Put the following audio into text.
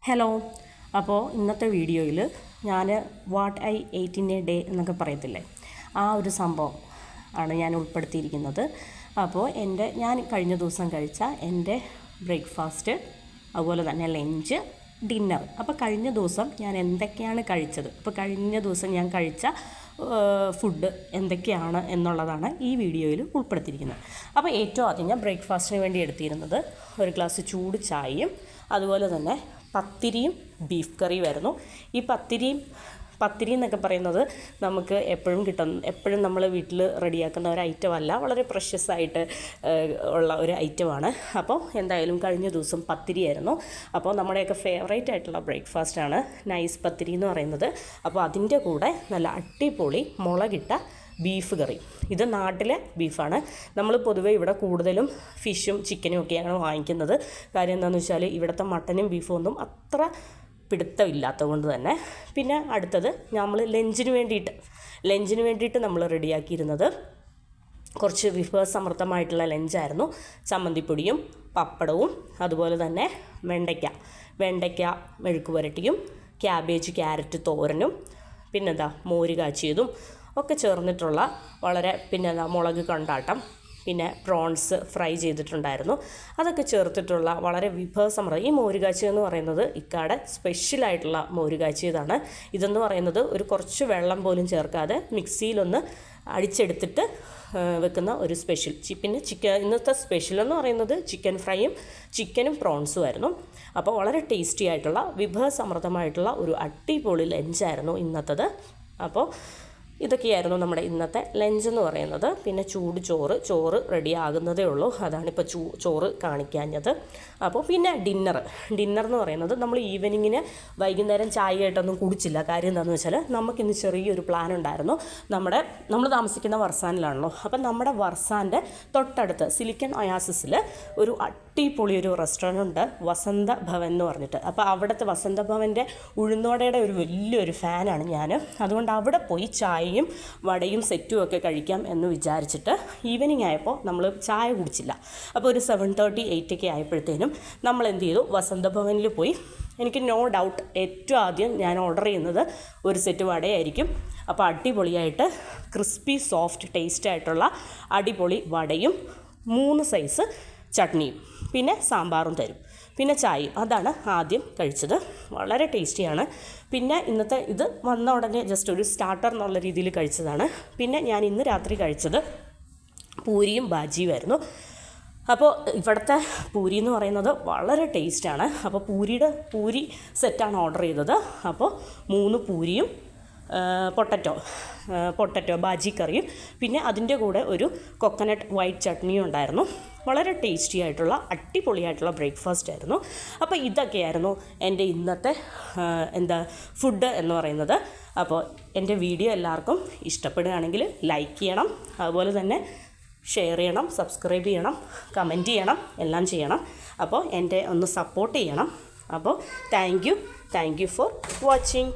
Hello. അപ്പോൾ ഇന്നത്തെ വീഡിയോയിൽ ഞാൻ what I ate in A day എന്നൊക്കെ പറയത്തില്ലേ, ആ ഒരു സംഭവം ആണ് ഞാൻ ഉൾപ്പെടുത്തിയിരിക്കുന്നത്. അപ്പോൾ ഞാൻ കഴിഞ്ഞ ദിവസം കഴിച്ച എൻ്റെ ബ്രേക്ക്ഫാസ്റ്റ്, അതുപോലെ തന്നെ ലഞ്ച്, ഡിന്നർ. അപ്പോൾ കഴിഞ്ഞ ദിവസം ഞാൻ എന്തൊക്കെയാണ് കഴിച്ചത്, അപ്പോൾ കഴിഞ്ഞ ദിവസം ഞാൻ കഴിച്ച ഫുഡ് എന്തൊക്കെയാണ് എന്നുള്ളതാണ് ഈ വീഡിയോയിൽ ഉൾപ്പെടുത്തിയിരിക്കുന്നത്. അപ്പോൾ ഏറ്റവും ആദ്യം ഞാൻ ബ്രേക്ക്ഫാസ്റ്റിന് വേണ്ടി എടുത്തിരുന്നത് ഒരു ഗ്ലാസ് ചൂട് ചായയും അതുപോലെ തന്നെ പത്തിരിയും ബീഫ് കറിയുമായിരുന്നു. ഈ പത്തിരി എന്നൊക്കെ പറയുന്നത് നമുക്ക് എപ്പോഴും നമ്മൾ വീട്ടിൽ റെഡിയാക്കുന്ന ഒരു ഐറ്റം അല്ല, വളരെ പ്രഷ്യസ് ആയിട്ട് ഉള്ള ഒരു ഐറ്റമാണ്. അപ്പോൾ എന്തായാലും കഴിഞ്ഞ ദിവസം പത്തിരിയായിരുന്നു. അപ്പോൾ നമ്മുടെയൊക്കെ ഫേവറേറ്റ് ആയിട്ടുള്ള ബ്രേക്ക്ഫാസ്റ്റാണ് നൈസ് പത്തിരി എന്ന് പറയുന്നത്. അപ്പോൾ അതിൻ്റെ കൂടെ നല്ല അടിപൊളി മുളകിട്ട ബീഫ് കറി. ഇത് നാട്ടിലെ ബീഫാണ്. നമ്മൾ പൊതുവേ ഇവിടെ കൂടുതലും ഫിഷും ചിക്കനും ഒക്കെയാണ് വാങ്ങിക്കുന്നത്. കാര്യം എന്താണെന്ന് വെച്ചാൽ ഇവിടുത്തെ മട്ടനും ബീഫും ഒന്നും അത്ര പിടുത്തമില്ലാത്തത് കൊണ്ട് തന്നെ. പിന്നെ അടുത്തത് നമ്മൾ ലഞ്ചിന് വേണ്ടിയിട്ട് നമ്മൾ റെഡിയാക്കിയിരുന്നത് കുറച്ച് വിഭവസമൃദ്ധമായിട്ടുള്ള ലഞ്ചായിരുന്നു. ചമ്മന്തിപ്പൊടിയും പപ്പടവും അതുപോലെ തന്നെ വെണ്ടയ്ക്ക മെഴുക്ക് പുരട്ടിയും ക്യാബേജ് ക്യാരറ്റ് തോരനും പിന്നെന്താ മോര് കാച്ചിയതും ഒക്കെ ചേർന്നിട്ടുള്ള മുളക് കൊണ്ടാട്ടം, പിന്നെ പ്രോൺസ് ഫ്രൈ ചെയ്തിട്ടുണ്ടായിരുന്നു. അതൊക്കെ ചേർത്തിട്ടുള്ള വളരെ വിഭവസമൃദ്ധം. ഈ മോരുകാച്ചിയെന്ന് പറയുന്നത് ഇക്കാടെ സ്പെഷ്യലായിട്ടുള്ള മോരുകാച്ചിയതാണ്. ഇതെന്ന് പറയുന്നത് ഒരു കുറച്ച് വെള്ളം പോലും ചേർക്കാതെ മിക്സിയിലൊന്ന് അടിച്ചെടുത്തിട്ട് വെക്കുന്ന ഒരു സ്പെഷ്യൽ. പിന്നെ ഇന്നത്തെ സ്പെഷ്യൽ എന്ന് പറയുന്നത് ചിക്കൻ ഫ്രൈയും ചിക്കനും പ്രോൺസും ആയിരുന്നു. അപ്പോൾ വളരെ ടേസ്റ്റി ആയിട്ടുള്ള വിഭവസമൃദ്ധമായിട്ടുള്ള ഒരു അടിപൊളി ലഞ്ചായിരുന്നു ഇന്നത്തേത്. അപ്പോൾ ഇതൊക്കെയായിരുന്നു നമ്മുടെ ഇന്നത്തെ ലഞ്ച് എന്ന് പറയുന്നത്. പിന്നെ ചോറ് റെഡി ആകുന്നതേ ഉള്ളൂ. അതാണിപ്പോൾ ചോറ് കാണിക്കാഞ്ഞത്. അപ്പോൾ പിന്നെ ഡിന്നർ എന്ന് പറയുന്നത് നമ്മൾ ഈവനിങ്ങിന് വൈകുന്നേരം ചായയായിട്ടൊന്നും കുടിച്ചില്ല. കാര്യം എന്താണെന്ന് വെച്ചാൽ നമുക്കിന്ന് ചെറിയൊരു പ്ലാൻ ഉണ്ടായിരുന്നു. നമ്മൾ താമസിക്കുന്ന വർസാനിലാണല്ലോ. അപ്പം നമ്മുടെ വർസാൻ്റെ തൊട്ടടുത്ത് സിലിക്കൺ ഒയാസിസിൽ ഒരു അടിപൊളി ഒരു റെസ്റ്റോറൻ്റ് ഉണ്ട്, വസന്ത ഭവൻ എന്ന് പറഞ്ഞിട്ട്. അപ്പോൾ അവിടുത്തെ വസന്ത ഭവൻ്റെ ഉഴുന്നുവടയുടെ ഒരു വലിയൊരു ഫാനാണ് ഞാൻ. അതുകൊണ്ട് അവിടെ പോയി ചായയും വടയും സെറ്റും ഒക്കെ കഴിക്കാം എന്ന് വിചാരിച്ചിട്ട് ഈവനിങ് ആയപ്പോൾ നമ്മൾ ചായ കുടിച്ചില്ല. അപ്പോൾ ഒരു 7:30, 8 ഒക്കെ ആയപ്പോഴത്തേനും നമ്മൾ എന്ത് ചെയ്തു, വസന്ത ഭവനിൽ പോയി. എനിക്ക് നോ ഡൗട്ട് ഏറ്റവും ആദ്യം ഞാൻ ഓർഡർ ചെയ്യുന്നത് ഒരു സെറ്റ് വടയായിരിക്കും. അപ്പോൾ അടിപൊളിയായിട്ട് ക്രിസ്പി സോഫ്റ്റ് ടേസ്റ്റ് ആയിട്ടുള്ള അടിപൊളി വടയും 3 സൈസ് ചട്നിയും പിന്നെ സാമ്പാറും തരും, പിന്നെ ചായയും. അതാണ് ആദ്യം കഴിച്ചത്. വളരെ ടേസ്റ്റിയാണ്. പിന്നെ ഇന്നത്തെ ഇത് വന്ന ഉടനെ ജസ്റ്റ് ഒരു സ്റ്റാർട്ടർ എന്നുള്ള രീതിയിൽ കഴിച്ചതാണ്. പിന്നെ ഞാൻ ഇന്ന് രാത്രി കഴിച്ചത് പൂരിയും ബാജിയുമായിരുന്നു. അപ്പോൾ ഇവിടുത്തെ പൂരി എന്ന് പറയുന്നത് വളരെ ടേസ്റ്റാണ്. അപ്പോൾ പൂരി സെറ്റാണ് ഓർഡർ ചെയ്തത്. അപ്പോൾ 3 പൂരിയും പൊട്ടറ്റോ ബാജി കറിയും പിന്നെ അതിൻ്റെ കൂടെ ഒരു കൊക്കനട്ട് വൈറ്റ് ചട്നിയും ഉണ്ടായിരുന്നു. വളരെ ടേസ്റ്റി ആയിട്ടുള്ള അടിപൊളിയായിട്ടുള്ള ബ്രേക്ക്ഫാസ്റ്റ് ആയിരുന്നു. അപ്പോൾ ഇതൊക്കെയായിരുന്നു എൻ്റെ ഇന്നത്തെ ഫുഡ് എന്ന് പറയുന്നത്. അപ്പോൾ എൻ്റെ വീഡിയോ എല്ലാവർക്കും ഇഷ്ടപ്പെടുകയാണെങ്കിൽ ലൈക്ക് ചെയ്യണം, അതുപോലെ തന്നെ ഷെയർ ചെയ്യണം, സബ്സ്ക്രൈബ് ചെയ്യണം, കമൻറ്റ് ചെയ്യണം, എല്ലാം ചെയ്യണം. അപ്പോൾ എൻ്റെ ഒന്ന് സപ്പോർട്ട് ചെയ്യണം. അപ്പോൾ താങ്ക് യു ഫോർ വാച്ചിങ്.